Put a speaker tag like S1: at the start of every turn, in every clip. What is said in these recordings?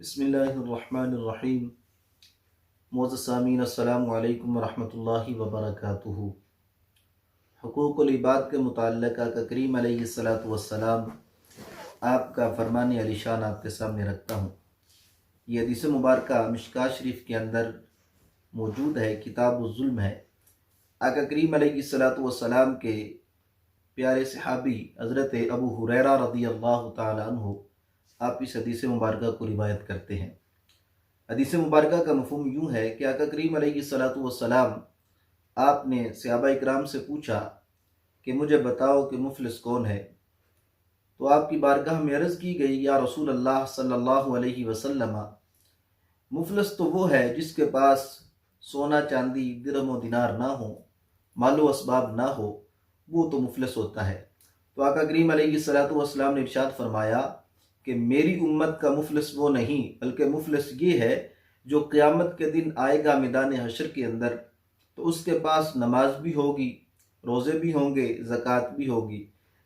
S1: بسم اللہ الرحمن الرحیم۔ معزز سامعین، السلام علیکم ورحمۃ اللہ وبرکاتہ۔ حقوق العباد کے متعلق آقا کریم علیہ السلام آپ کا فرمان علی شان آپ کے سامنے رکھتا ہوں۔ یہ حدیث مبارکہ مشکوٰۃ شریف کے اندر موجود ہے، کتاب الظلم ہے۔ آقا کریم علیہ السلام کے پیارے صحابی حضرت ابو ہریرہ رضی اللہ تعالی عنہ آپ اس حدیث مبارکہ کو روایت کرتے ہیں۔ حدیث مبارکہ کا مفہوم یوں ہے کہ آقا کریم علیہ السلام آپ نے صحابہ اکرام سے پوچھا کہ مجھے بتاؤ کہ مفلس کون ہے، تو آپ کی بارگاہ میں عرض کی گئی، یا رسول اللہ صلی اللہ علیہ وسلم، مفلس تو وہ ہے جس کے پاس سونا چاندی درہم و دینار نہ ہو، مال و اسباب نہ ہو، وہ تو مفلس ہوتا ہے۔ تو آقا کریم علیہ السلام نے ارشاد فرمایا کہ میری امت کا مفلس وہ نہیں، بلکہ مفلس یہ ہے جو قیامت کے دن آئے گا میدان حشر کے اندر، تو اس کے پاس نماز بھی ہوگی، روزے بھی ہوں گے، زکوٰۃ بھی ہوگی،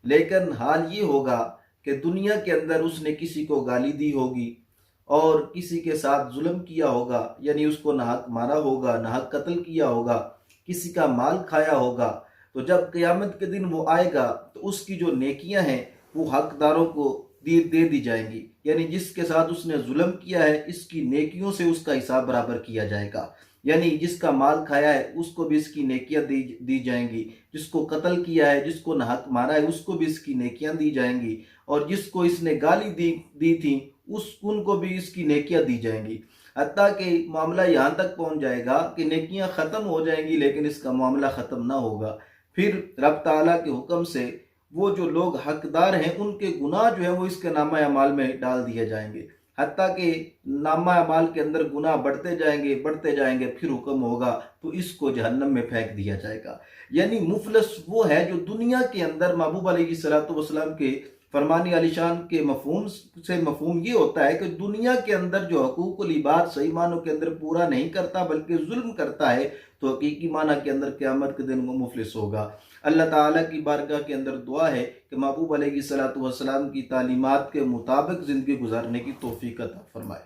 S1: لیکن حال یہ ہوگا کہ دنیا کے اندر اس نے کسی کو گالی دی ہوگی اور کسی کے ساتھ ظلم کیا ہوگا، یعنی اس کو ناحق مارا ہوگا، ناحق قتل کیا ہوگا، کسی کا مال کھایا ہوگا۔ تو جب قیامت کے دن وہ آئے گا تو اس کی جو نیکیاں ہیں وہ حقداروں کو دے دی جائیں گی، یعنی جس کے ساتھ اس نے ظلم کیا ہے اس کی نیکیوں سے اس کا حساب برابر کیا جائے گا، یعنی جس کا مال کھایا ہے اس کو بھی اس کی نیکیاں دی جائیں گی، جس کو قتل کیا ہے، جس کو ناحق مارا ہے اس کو بھی اس کی نیکیاں دی جائیں گی، اور جس کو اس نے گالی دی تھی ان کو بھی اس کی نیکیاں دی جائیں گی، حتیٰ کہ معاملہ یہاں تک پہنچ جائے گا کہ نیکیاں ختم ہو جائیں گی لیکن اس کا معاملہ ختم نہ ہوگا۔ پھر رب تعالیٰ کے حکم سے وہ جو لوگ حقدار ہیں ان کے گناہ جو ہیں وہ اس کے نامہ اعمال میں ڈال دیے جائیں گے، حتیٰ کہ نامہ اعمال کے اندر گناہ بڑھتے جائیں گے، پھر حکم ہوگا تو اس کو جہنم میں پھینک دیا جائے گا۔ یعنی مفلس وہ ہے جو دنیا کے اندر محبوب علیہ السلام کے فرمان علی شان کے مفہوم یہ ہوتا ہے کہ دنیا کے اندر جو حقوق العباد صحیح معنوں کے اندر پورا نہیں کرتا بلکہ ظلم کرتا ہے، تو حقیقی معنی کے اندر قیامت کے دن وہ مفلس ہوگا۔ اللہ تعالیٰ کی بارگاہ کے اندر دعا ہے کہ محبوب علیہ السلام کی تعلیمات کے مطابق زندگی گزارنے کی توفیق عطا فرمائے۔